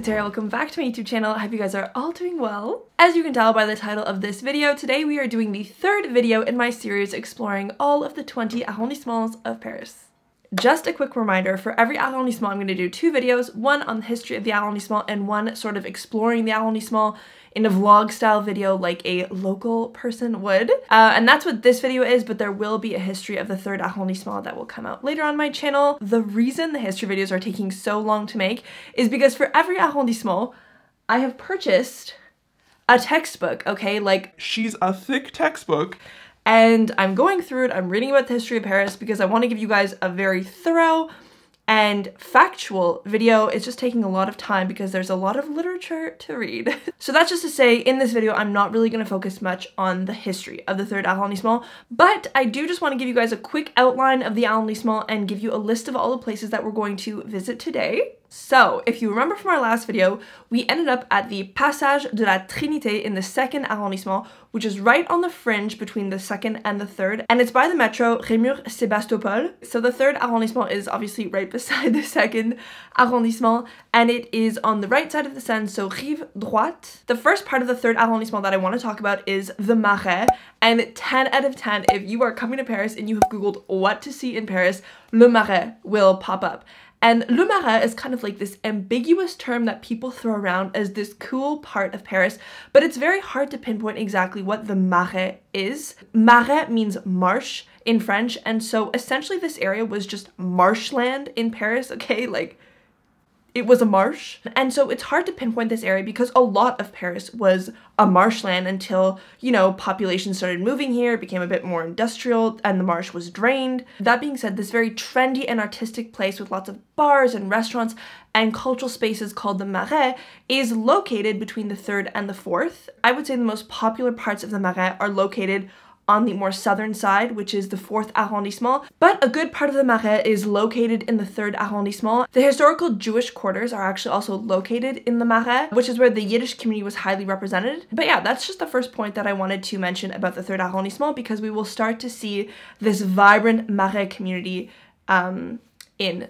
it's Arielle. Welcome back to my YouTube channel. I hope you guys are all doing well. As you can tell by the title of this video, today we are doing the third video in my series exploring all of the 20 arrondissements of Paris. Just a quick reminder, for every arrondissement I'm going to do 2 videos, one on the history of the arrondissement and one sort of exploring the arrondissement in a vlog style video like a local person would. And that's what this video is, but there will be a history of the 3rd arrondissement that will come out later on my channel. The reason the history videos are taking so long to make is because for every arrondissement, I have purchased a textbook, okay? Like, she's a thick textbook. And I'm going through it, I'm reading about the history of Paris because I want to give you guys a very thorough and factual video. It's just taking a lot of time because there's a lot of literature to read. So that's just to say, in this video, I'm not really going to focus much on the history of the 3rd arrondissement, but I do just want to give you guys a quick outline of the arrondissement and give you a list of all the places that we're going to visit today. So, if you remember from our last video, we ended up at the Passage de la Trinité in the 2nd arrondissement, which is right on the fringe between the 2nd and the 3rd, and it's by the metro Rémur-Sébastopol. So the 3rd arrondissement is obviously right beside the 2nd arrondissement, and it is on the right side of the Seine, so rive droite. The first part of the 3rd arrondissement that I want to talk about is the Marais, and 10 out of 10, if you are coming to Paris and you have googled what to see in Paris, Le Marais will pop up. And Le Marais is kind of like this ambiguous term that people throw around as this cool part of Paris, but it's very hard to pinpoint exactly what the Marais is. Marais means marsh in French, and so essentially this area was just marshland in Paris, okay? Like, it was a marsh. And so it's hard to pinpoint this area because a lot of Paris was a marshland until, you know, population started moving here, it became a bit more industrial, and the marsh was drained. That being said, this very trendy and artistic place with lots of bars and restaurants and cultural spaces called the Marais is located between the 3rd and the 4th. I would say the most popular parts of the Marais are located on the more southern side, which is the 4th arrondissement, but a good part of the Marais is located in the 3rd arrondissement. The historical Jewish quarters are actually also located in the Marais, which is where the Yiddish community was highly represented. But yeah, that's just the first point that I wanted to mention about the 3rd arrondissement, because we will start to see this vibrant Marais community in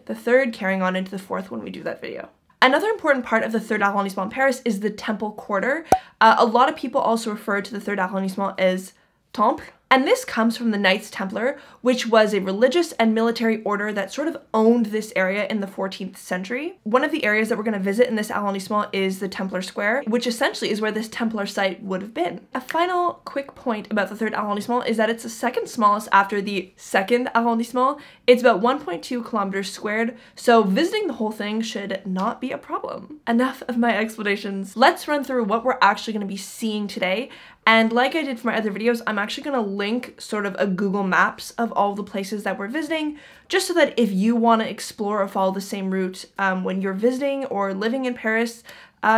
the 3rd, carrying on into the 4th when we do that video. Another important part of the 3rd arrondissement in Paris is the Temple Quarter. A lot of people also refer to the 3rd arrondissement as Temple, and this comes from the Knights Templar, which was a religious and military order that sort of owned this area in the 14th century. One of the areas that we're going to visit in this arrondissement is the Templar Square, which essentially is where this Templar site would have been. A final quick point about the 3rd arrondissement is that it's the 2nd smallest after the 2nd arrondissement. It's about 1.2 kilometers squared, so visiting the whole thing should not be a problem. Enough of my explanations. Let's run through what we're actually going to be seeing today. And like I did for my other videos, I'm actually going to link sort of a Google Maps of all the places that we're visiting, just so that if you want to explore or follow the same route when you're visiting or living in Paris,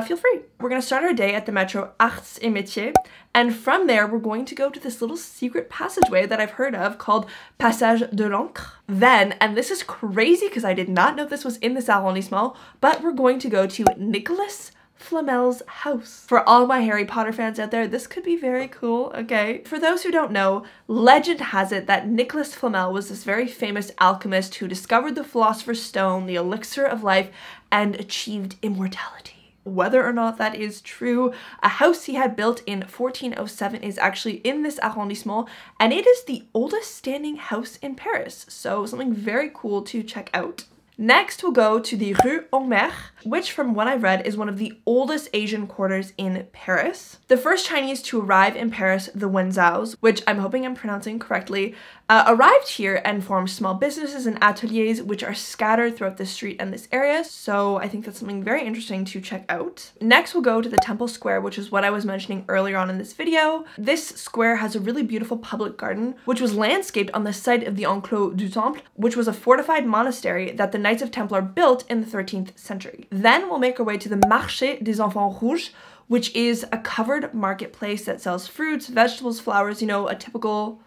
feel free. We're going to start our day at the metro Arts et Métiers, and from there we're going to go to this little secret passageway that I've heard of called Passage de l'Ancre. Then, and this is crazy because I did not know this was in this arrondissement, but we're going to go to Nicolas Flamel's house. For all my Harry Potter fans out there, this could be very cool, okay? For those who don't know, legend has it that Nicolas Flamel was this very famous alchemist who discovered the Philosopher's Stone, the elixir of life, and achieved immortality. Whether or not that is true, a house he had built in 1407 is actually in this arrondissement, and it is the oldest standing house in Paris, so something very cool to check out. Next, we'll go to the Rue Maire, which from what I've read is one of the oldest Asian quarters in Paris. The first Chinese to arrive in Paris, the Wenzaos, which I'm hoping I'm pronouncing correctly, arrived here and formed small businesses and ateliers which are scattered throughout the street and this area, so I think that's something very interesting to check out. Next, we'll go to the Temple Square, which is what I was mentioning earlier on in this video. This square has a really beautiful public garden, which was landscaped on the site of the Enclos du Temple, which was a fortified monastery that the Knights of Templar built in the 13th century. Then we'll make our way to the Marché des enfants rouges, which is a covered marketplace that sells fruits, vegetables, flowers, you know, a typical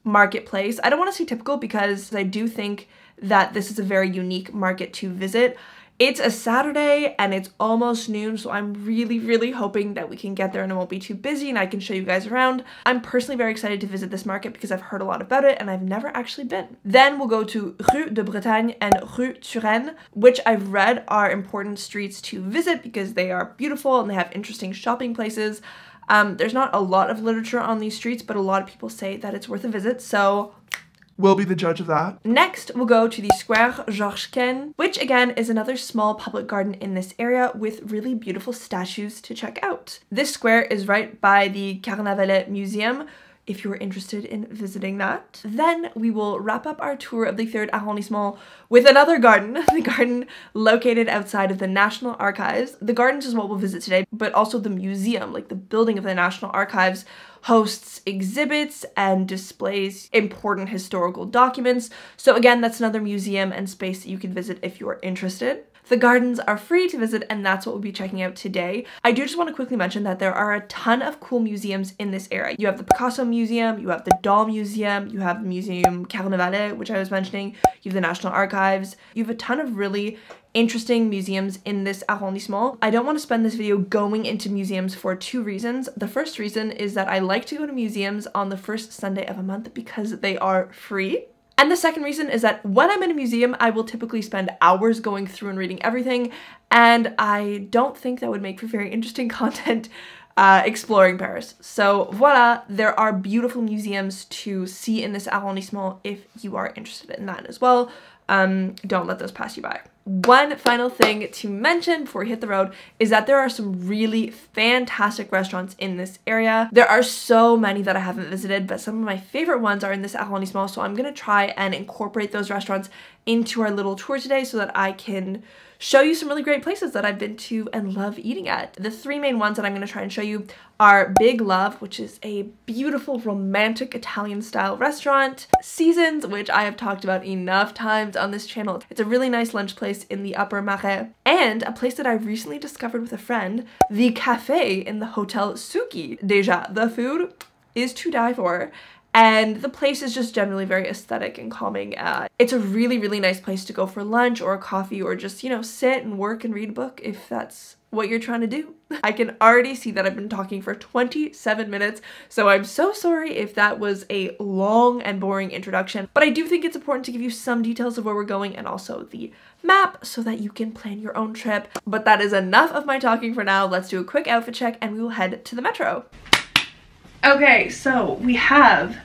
marketplace. I don't want to say typical because I do think that this is a very unique market to visit. It's a Saturday and it's almost noon, so I'm really hoping that we can get there and it won't be too busy and I can show you guys around. I'm personally very excited to visit this market because I've heard a lot about it and I've never actually been. Then we'll go to Rue de Bretagne and Rue Turenne, which I've read are important streets to visit because they are beautiful and they have interesting shopping places. There's not a lot of literature on these streets, but a lot of people say that it's worth a visit, so we'll be the judge of that. Next, we'll go to the Square Georges-Cain, which again is another small public garden in this area with really beautiful statues to check out. This square is right by the Carnavalet Museum, if you were interested in visiting that. Then we will wrap up our tour of the 3rd arrondissement with another garden, the garden located outside of the National Archives. The gardens is what we'll visit today, but also the museum, like the building of the National Archives, hosts exhibits and displays important historical documents. So again, that's another museum and space that you can visit if you are interested. The gardens are free to visit and that's what we'll be checking out today. I do just want to quickly mention that there are a ton of cool museums in this area. You have the Picasso Museum, you have the Doll Museum, you have the Museum Carnavalet, which I was mentioning, you have the National Archives. You have a ton of really interesting museums in this arrondissement. I don't want to spend this video going into museums for 2 reasons. The first reason is that I like to go to museums on the first Sunday of a month because they are free. And the second reason is that when I'm in a museum, I will typically spend hours going through and reading everything, and I don't think that would make for very interesting content exploring Paris. So voila, there are beautiful museums to see in this arrondissement if you are interested in that as well. Don't let those pass you by. One final thing to mention before we hit the road is that there are some really fantastic restaurants in this area. There are so many that I haven't visited, but some of my favorite ones are in this arrondissement, so I'm gonna try and incorporate those restaurants into our little tour today so that I can show you some really great places that I've been to and love eating at. The 3 main ones that I'm going to try and show you are Big Love, which is a beautiful romantic Italian style restaurant. Seasons, which I have talked about enough times on this channel. It's a really nice lunch place in the upper Marais. And a place that I recently discovered with a friend, the cafe in the Hotel Suki. Déjà, the food is to die for. And the place is just generally very aesthetic and calming. It's a really nice place to go for lunch or a coffee or just, you know, sit and work and read a book if that's what you're trying to do. I can already see that I've been talking for 27 minutes, so I'm so sorry if that was a long and boring introduction, but I do think it's important to give you some details of where we're going and also the map so that you can plan your own trip. But that is enough of my talking for now. Let's do a quick outfit check and we will head to the metro. Okay, so we have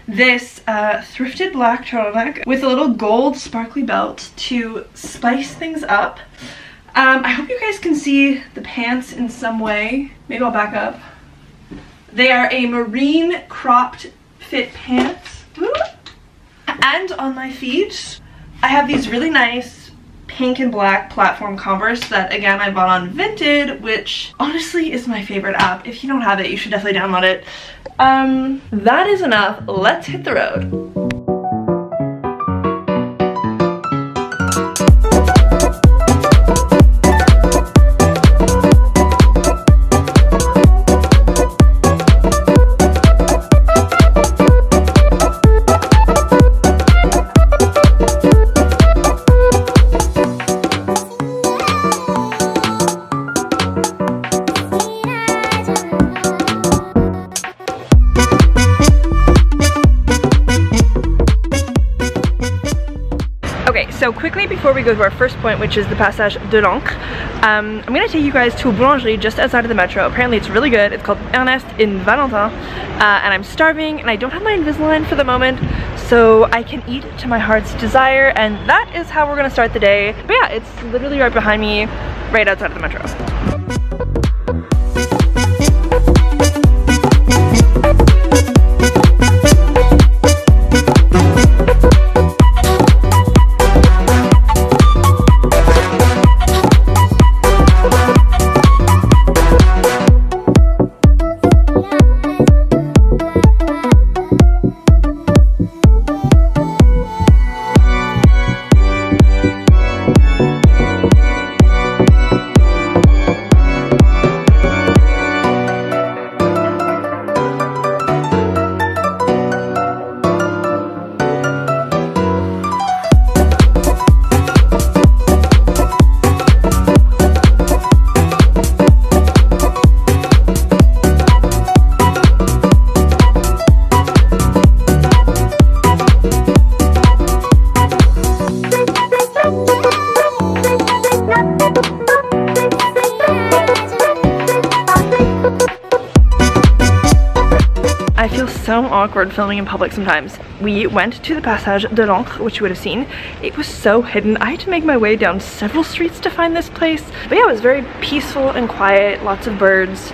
this thrifted black turtleneck with a little gold sparkly belt to spice things up. I hope you guys can see the pants in some way. Maybe I'll back up. They are a marine cropped fit pants. And on my feet, I have these really nice pink and black platform Converse that again I bought on Vinted, which honestly is my favorite app. If you don't have it, you should definitely download it. That is enough. Let's hit the road. So quickly before we go to our first point, which is the Passage de l'Ancre, I'm going to take you guys to a Boulangerie just outside of the metro. Apparently it's really good. It's called Ernest in Valentin, and I'm starving and I don't have my Invisalign for the moment, so I can eat to my heart's desire, and that is how we're going to start the day. But yeah, it's literally right behind me, right outside of the metro. so awkward filming in public sometimes. We went to the Passage de l'Ancre, which you would have seen. It was so hidden. I had to make my way down several streets to find this place. But yeah, it was very peaceful and quiet, lots of birds,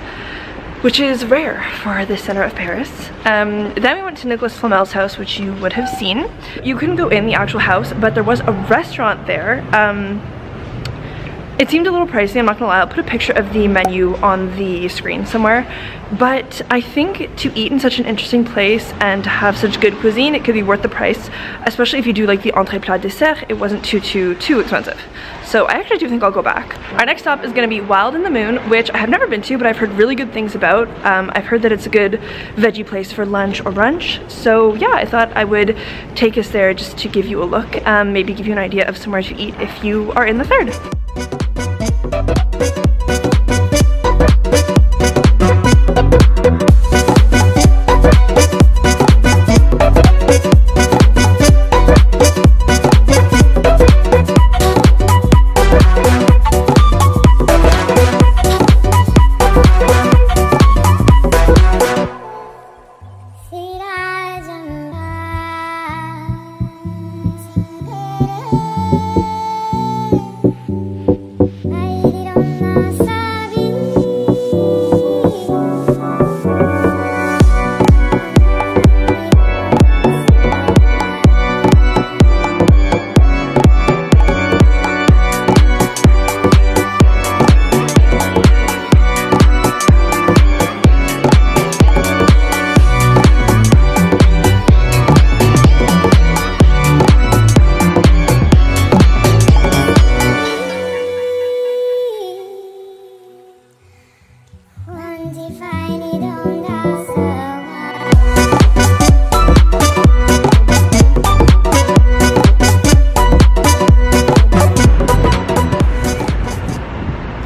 which is rare for the center of Paris. Then we went to Nicolas Flamel's house, which you would have seen. You couldn't go in the actual house, but there was a restaurant there. It seemed a little pricey, I'm not gonna lie. I'll put a picture of the menu on the screen somewhere. But I think to eat in such an interesting place and to have such good cuisine, it could be worth the price, especially if you do like the entrée plat dessert. It wasn't too expensive. So I actually do think I'll go back. Our next stop is gonna be Wild in the Moon, which I have never been to, but I've heard really good things about. I've heard that it's a good veggie place for lunch or brunch. So yeah, I thought I would take us there just to give you a look, maybe give you an idea of somewhere to eat if you are in the third.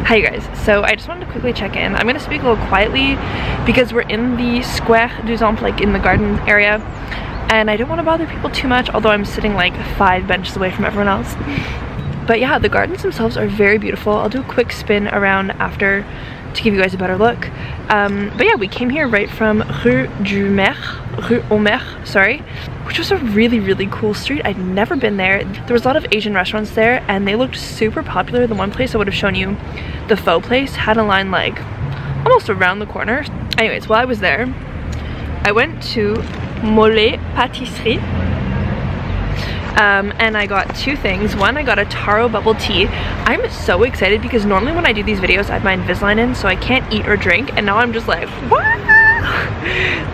Hi you guys, so I just wanted to quickly check in. I'm gonna speak a little quietly because we're in the Square du Temple, like in the garden area, and I don't want to bother people too much, although I'm sitting like 5 benches away from everyone else. But yeah, the gardens themselves are very beautiful. I'll do a quick spin around after to give you guys a better look. But yeah, we came here right from Rue au Maire, sorry, which was a really cool street. I'd never been there. There was a lot of Asian restaurants there and they looked super popular. The one place I would have shown you, the pho place, had a line like almost around the corner. Anyways, while I was there, I went to Mollet Pâtisserie. And I got 2 things. One, I got a taro bubble tea. I'm so excited because normally when I do these videos I have my Invisalign in, so I can't eat or drink, and now I'm just like, what?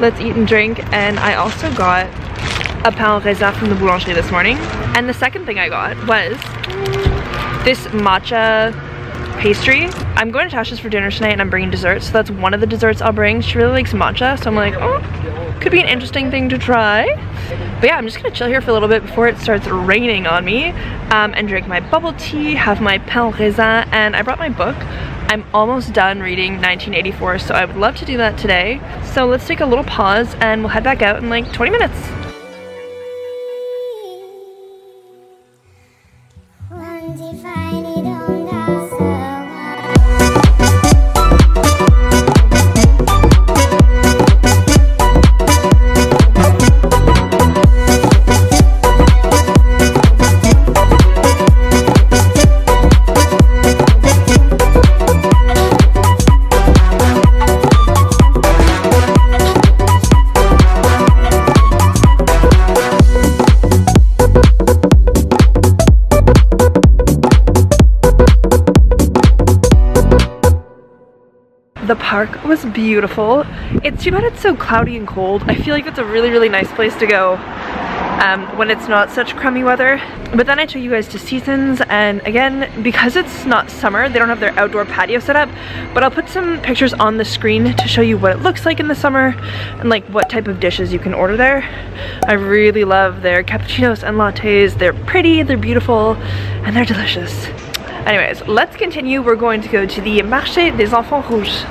Let's eat and drink. And I also got a pain au raisin from the Boulangerie this morning. And the second thing I got was this matcha pastry. I'm going to Tasha's for dinner tonight and I'm bringing desserts, so that's one of the desserts I'll bring. She really likes matcha, so I'm like, oh, could be an interesting thing to try. But yeah, I'm just gonna chill here for a little bit before it starts raining on me, and drink my bubble tea, have my pain au raisin, and I brought my book. I'm almost done reading 1984, so I would love to do that today. So let's take a little pause and we'll head back out in like 20 minutes. The park was beautiful. It's too bad it's so cloudy and cold. I feel like it's a really nice place to go when it's not such crummy weather. But then I took you guys to Seasons, and again, because it's not summer, they don't have their outdoor patio set up, but I'll put some pictures on the screen to show you what it looks like in the summer and like what type of dishes you can order there. I really love their cappuccinos and lattes. They're pretty, they're beautiful, and they're delicious. Anyways, let's continue. We're going to go to the Marché des enfants rouges.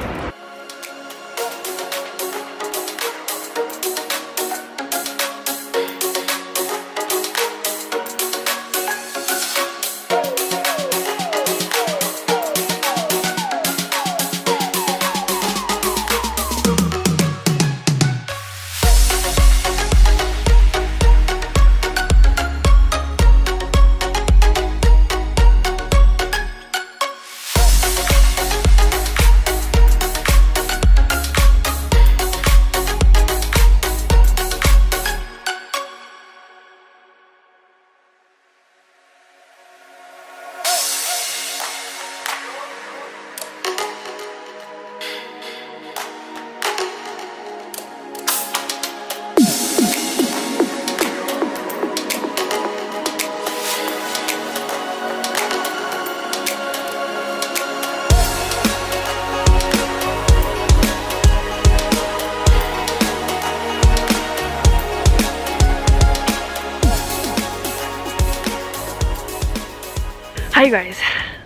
Hi you guys.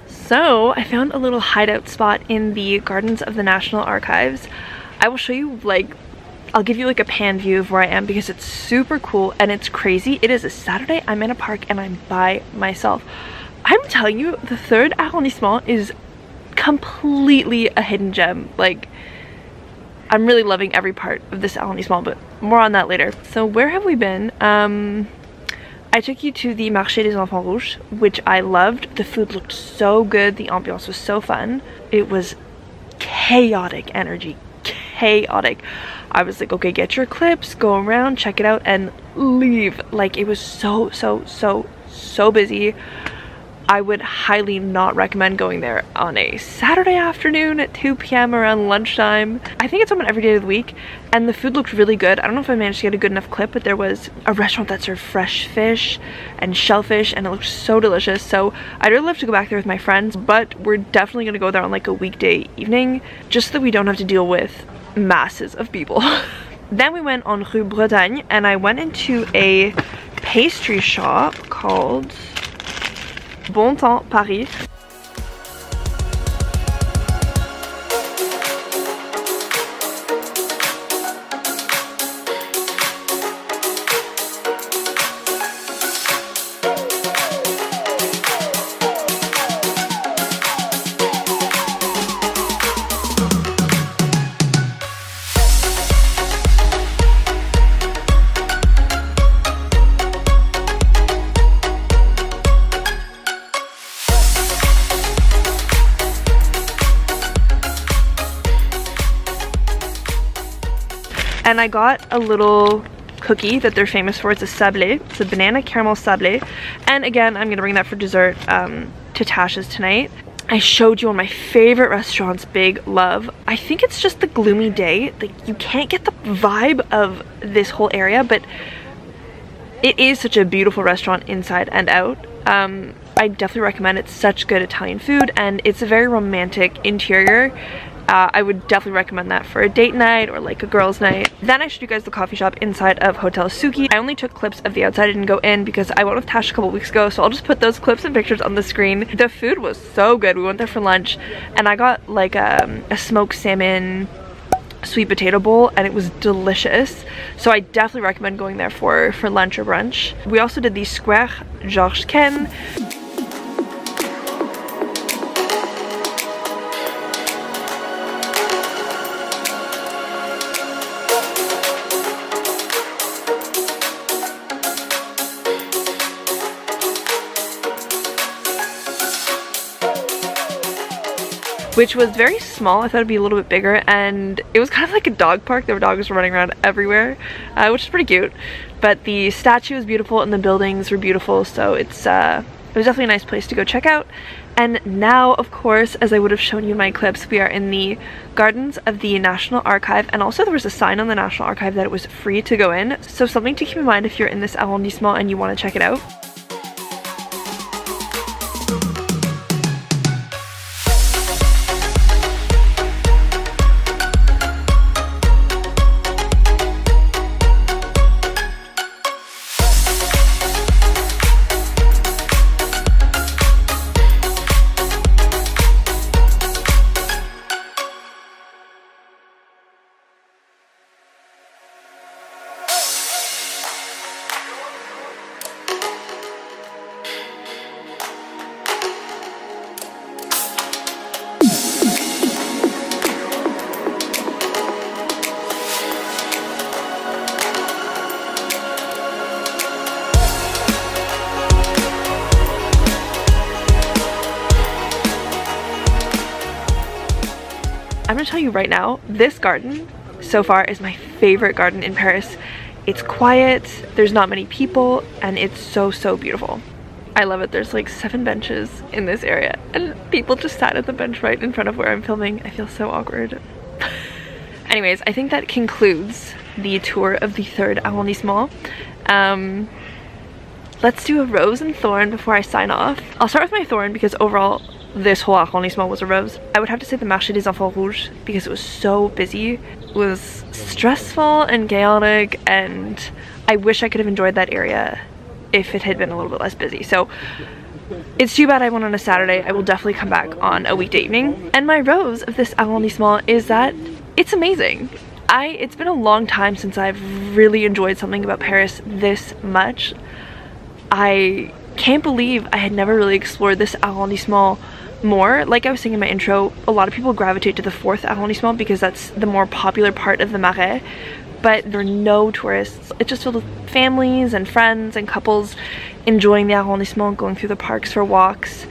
So I found a little hideout spot in the gardens of the National Archives. I will show you, like, I'll give you like a pan view of where I am because it's super cool and it's crazy. It is a Saturday, I'm in a park and I'm by myself. I'm telling you, the 3rd arrondissement is completely a hidden gem. Like, I'm really loving every part of this arrondissement, but more on that later. So where have we been? I took you to the Marché des enfants rouges, which I loved. The food looked so good. The ambiance was so fun. It was chaotic energy. Chaotic. I was like, okay, get your clips, go around, check it out, and leave. Like, it was so busy. I would highly not recommend going there on a Saturday afternoon at 2 p.m. around lunchtime. I think it's open every day of the week, and the food looked really good. I don't know if I managed to get a good enough clip, but there was a restaurant that served fresh fish and shellfish, and it looked so delicious. So I'd really love to go back there with my friends, but we're definitely gonna go there on like a weekday evening, just so that we don't have to deal with masses of people. Then we went on Rue de Bretagne, and I went into a pastry shop called Bon Temps Paris. And I got a little cookie that they're famous for. It's a sablé. It's a banana caramel sablé. And again, I'm gonna bring that for dessert to Tasha's tonight. I showed you one of my favorite restaurants, Big Love. I think it's just the gloomy day. Like, you can't get the vibe of this whole area, but it is such a beautiful restaurant inside and out. I definitely recommend it. It's such good Italian food, and it's a very romantic interior. I would definitely recommend that for a date night or like a girls' night. Then I showed you guys the coffee shop inside of Hotel Suki. I only took clips of the outside. I didn't go in because I went with Tash a couple weeks ago, so I'll just put those clips and pictures on the screen. The food was so good. We went there for lunch, and I got like a smoked salmon sweet potato bowl, and it was delicious. So I definitely recommend going there for lunch or brunch. We also did the Square Georges-Cain. Which was very small. I thought it'd be a little bit bigger, and it was kind of like a dog park. There were dogs running around everywhere, which is pretty cute. But the statue was beautiful and the buildings were beautiful, so it was definitely a nice place to go check out. And now, of course, as I would have shown you in my clips, we are in the gardens of the National Archive, and also there was a sign on the National Archive that it was free to go in, so something to keep in mind if you're in this arrondissement and you want to check it out. I'm gonna tell you right now, this garden so far is my favorite garden in Paris. It's quiet, there's not many people, and it's so beautiful. I love it. There's like 7 benches in this area, and people just sat at the bench right in front of where I'm filming. I feel so awkward. Anyways, I think that concludes the tour of the 3rd arrondissement. Let's do a rose and thorn before I sign off. I'll start with my thorn because overall this whole arrondissement was a rose. I would have to say the Marché des enfants rouges because it was so busy. It was stressful and chaotic, and I wish I could have enjoyed that area if it had been a little bit less busy. So It's too bad I went on a Saturday. I will definitely come back on a weekday evening. And my rose of this arrondissement is that it's amazing. It's been a long time since I've really enjoyed something about Paris this much. I can't believe I had never really explored this arrondissement more. Like I was saying in my intro, a lot of people gravitate to the 4th arrondissement because that's the more popular part of the Marais, but there are no tourists. It's just filled with families and friends and couples enjoying the arrondissement, going through the parks for walks,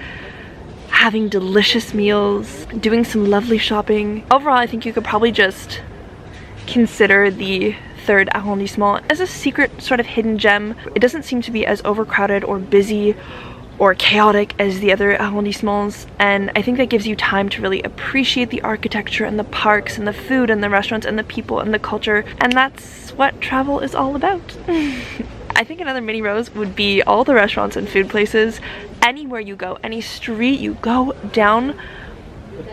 having delicious meals, doing some lovely shopping. Overall, I think you could probably just consider the 3rd arrondissement as a secret sort of hidden gem. It doesn't seem to be as overcrowded or busy or chaotic as the other arrondissements, and I think that gives you time to really appreciate the architecture and the parks and the food and the restaurants and the people and the culture, and that's what travel is all about. I think another mini rose would be all the restaurants and food places. Anywhere you go, any street you go down,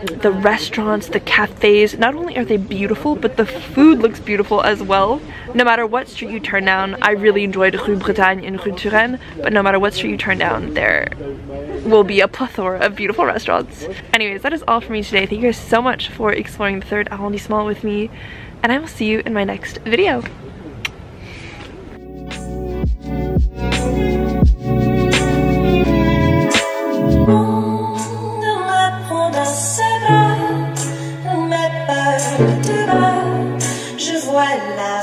the restaurants, the cafes, not only are they beautiful, but the food looks beautiful as well. No matter what street you turn down, I really enjoyed Rue de Bretagne and Rue Turenne, but no matter what street you turn down, there will be a plethora of beautiful restaurants. Anyways, that is all for me today. Thank you guys so much for exploring the 3rd arrondissement with me, and I will see you in my next video. Je vois la